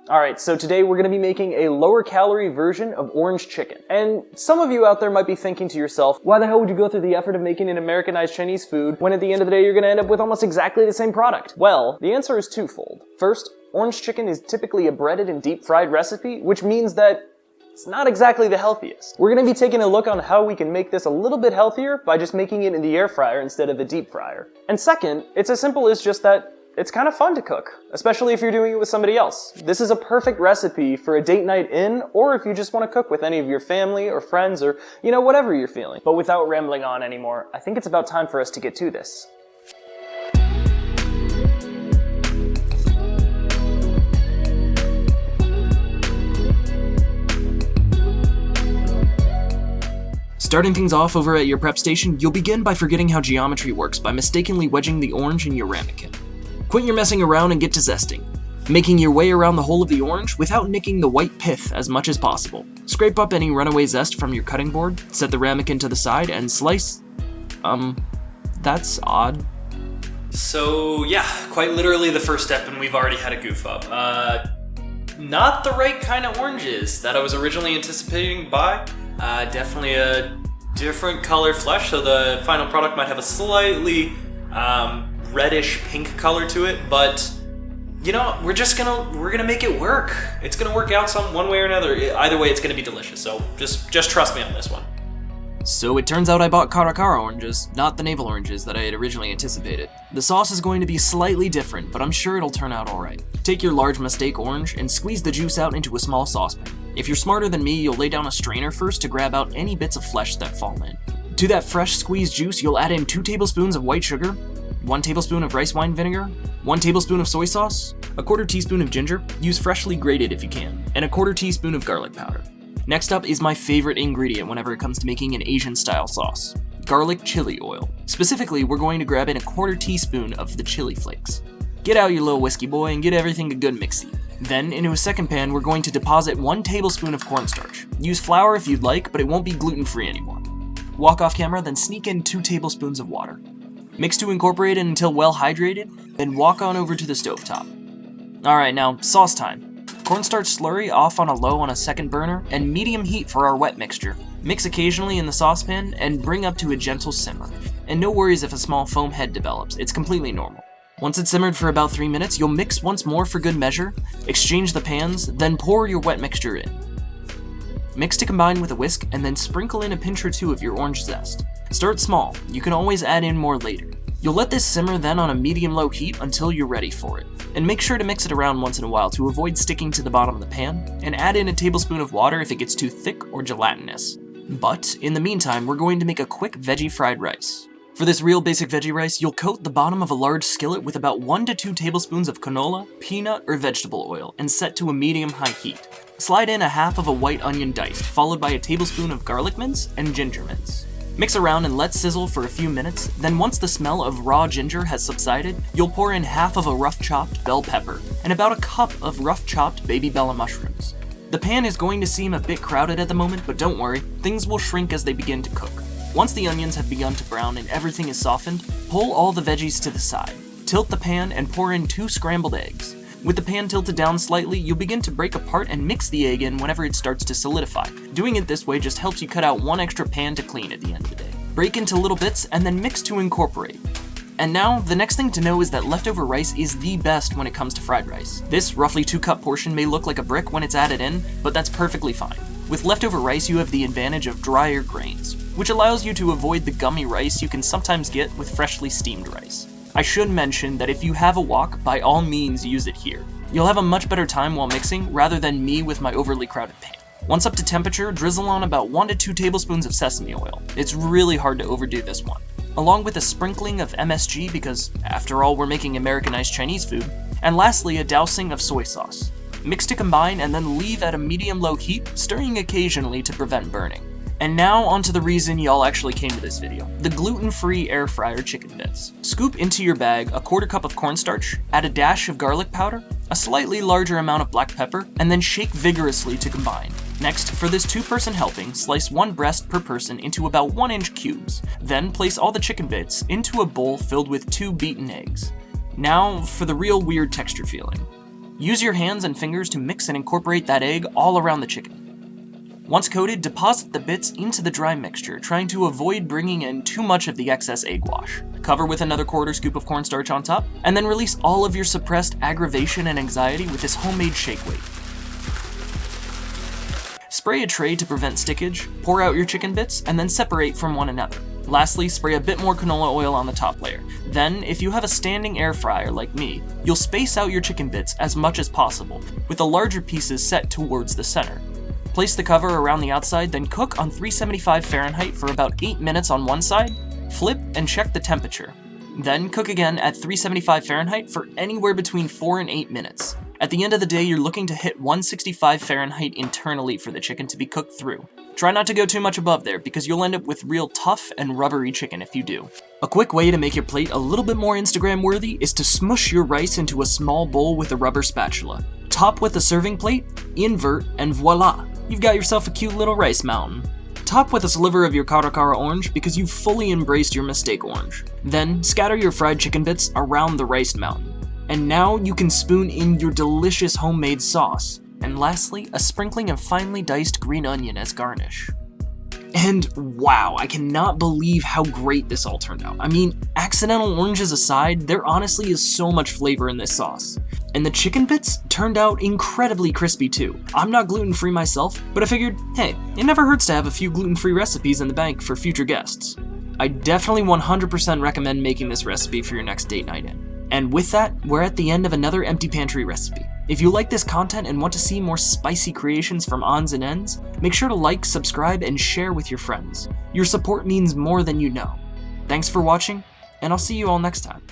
Alright, so today we're going to be making a lower calorie version of orange chicken. And some of you out there might be thinking to yourself, why the hell would you go through the effort of making an Americanized Chinese food when at the end of the day you're going to end up with almost exactly the same product? Well, the answer is twofold. First, orange chicken is typically a breaded and deep fried recipe, which means that it's not exactly the healthiest. We're going to be taking a look on how we can make this a little bit healthier by just making it in the air fryer instead of the deep fryer. And second, it's as simple as just that it's kind of fun to cook, especially if you're doing it with somebody else. This is a perfect recipe for a date night in, or if you just want to cook with any of your family or friends or, whatever you're feeling. But without rambling on anymore, I think it's about time for us to get to this. Starting things off over at your prep station, you'll begin by forgetting how geometry works by mistakenly wedging the orange in your ramekin. Quit your messing around and get to zesting, making your way around the whole of the orange without nicking the white pith as much as possible. Scrape up any runaway zest from your cutting board, set the ramekin to the side, and slice. That's odd. So yeah, quite literally the first step, and we've already had a goof up. Not the right kind of oranges that I was originally anticipating to buy. Definitely a different color flesh, so the final product might have a slightly reddish pink color to it, but we're gonna make it work. It's gonna work out one way or another. Either way, it's gonna be delicious, so just trust me on this one. So it turns out I bought Cara Cara Oranges, not the naval oranges that I had originally anticipated. The sauce is going to be slightly different, but I'm sure it'll turn out alright. Take your large mistake orange and squeeze the juice out into a small saucepan. If you're smarter than me, you'll lay down a strainer first to grab out any bits of flesh that fall in. To that fresh squeezed juice, you'll add in 2 tablespoons of white sugar, 1 tablespoon of rice wine vinegar, 1 tablespoon of soy sauce, a 1/4 teaspoon of ginger, use freshly grated if you can, and a 1/4 teaspoon of garlic powder. Next up is my favorite ingredient whenever it comes to making an Asian style sauce, garlic chili oil. Specifically, we're going to grab in a 1/4 teaspoon of the chili flakes. Get out your little whiskey boy and get everything a good mixy. Then, into a second pan, we're going to deposit 1 tablespoon of cornstarch. Use flour if you'd like, but it won't be gluten-free anymore. Walk off camera, then sneak in 2 tablespoons of water. Mix to incorporate it until well hydrated, then walk on over to the stovetop. Alright, now, sauce time. Cornstarch slurry off on a low on a second burner, and medium heat for our wet mixture. Mix occasionally in the saucepan, and bring up to a gentle simmer. And no worries if a small foam head develops, it's completely normal. Once it's simmered for about 3 minutes, you'll mix once more for good measure, exchange the pans, then pour your wet mixture in. Mix to combine with a whisk, and then sprinkle in a pinch or 2 of your orange zest. Start small, you can always add in more later. You'll let this simmer then on a medium-low heat until you're ready for it. And make sure to mix it around once in a while to avoid sticking to the bottom of the pan, and add in a tablespoon of water if it gets too thick or gelatinous. But, in the meantime, we're going to make a quick veggie fried rice. For this real basic veggie rice, you'll coat the bottom of a large skillet with about 1 to 2 tablespoons of canola, peanut, or vegetable oil, and set to a medium-high heat. Slide in a half of a white onion diced, followed by a tablespoon of garlic mince and ginger mince. Mix around and let sizzle for a few minutes, then once the smell of raw ginger has subsided, you'll pour in half of a rough chopped bell pepper, and about a cup of rough chopped baby bella mushrooms. The pan is going to seem a bit crowded at the moment, but don't worry, things will shrink as they begin to cook. Once the onions have begun to brown and everything is softened, pull all the veggies to the side. Tilt the pan and pour in 2 scrambled eggs. With the pan tilted down slightly, you'll begin to break apart and mix the egg in whenever it starts to solidify. Doing it this way just helps you cut out 1 extra pan to clean at the end of the day. Break into little bits and then mix to incorporate. And now, the next thing to know is that leftover rice is the best when it comes to fried rice. This roughly 2-cup portion may look like a brick when it's added in, but that's perfectly fine. With leftover rice, you have the advantage of drier grains, which allows you to avoid the gummy rice you can sometimes get with freshly steamed rice. I should mention that if you have a wok, by all means use it here. You'll have a much better time while mixing, rather than me with my overly crowded pan. Once up to temperature, drizzle on about 1 to 2 tablespoons of sesame oil. It's really hard to overdo this one. Along with a sprinkling of MSG, because after all we're making Americanized Chinese food, and lastly a dousing of soy sauce. Mix to combine and then leave at a medium-low heat, stirring occasionally to prevent burning. And now onto the reason y'all actually came to this video, the gluten-free air fryer chicken bits. Scoop into your bag a 1/4 cup of cornstarch, add a dash of garlic powder, a slightly larger amount of black pepper, and then shake vigorously to combine. Next, for this 2-person helping, slice 1 breast per person into about 1-inch cubes. Then place all the chicken bits into a bowl filled with 2 beaten eggs. Now for the real weird texture feeling. Use your hands and fingers to mix and incorporate that egg all around the chicken. Once coated, deposit the bits into the dry mixture, trying to avoid bringing in too much of the excess egg wash. Cover with another quarter scoop of cornstarch on top, and then release all of your suppressed aggravation and anxiety with this homemade shake weight. Spray a tray to prevent stickage, pour out your chicken bits, and then separate from one another. Lastly, spray a bit more canola oil on the top layer. Then, if you have a standing air fryer like me, you'll space out your chicken bits as much as possible, with the larger pieces set towards the center. Place the cover around the outside, then cook on 375 Fahrenheit for about 8 minutes on one side, flip and check the temperature. Then cook again at 375 Fahrenheit for anywhere between 4 and 8 minutes. At the end of the day, you're looking to hit 165 Fahrenheit internally for the chicken to be cooked through. Try not to go too much above there, because you'll end up with real tough and rubbery chicken if you do. A quick way to make your plate a little bit more Instagram worthy is to smush your rice into a small bowl with a rubber spatula. Top with a serving plate, invert, and voila! You've got yourself a cute little rice mountain. Top with a sliver of your Cara Cara orange because you've fully embraced your mistake orange. Then scatter your fried chicken bits around the rice mountain. And now you can spoon in your delicious homemade sauce. And lastly, a sprinkling of finely diced green onion as garnish. And wow, I cannot believe how great this all turned out. I mean, accidental oranges aside, there honestly is so much flavor in this sauce. And the chicken bits turned out incredibly crispy too. I'm not gluten-free myself, but I figured, hey, it never hurts to have a few gluten-free recipes in the bank for future guests. I definitely 100% recommend making this recipe for your next date night in. And with that, we're at the end of another Empty Pantry recipe. If you like this content and want to see more spicy creations from Ons and Ends, make sure to like, subscribe, and share with your friends. Your support means more than you know. Thanks for watching, and I'll see you all next time.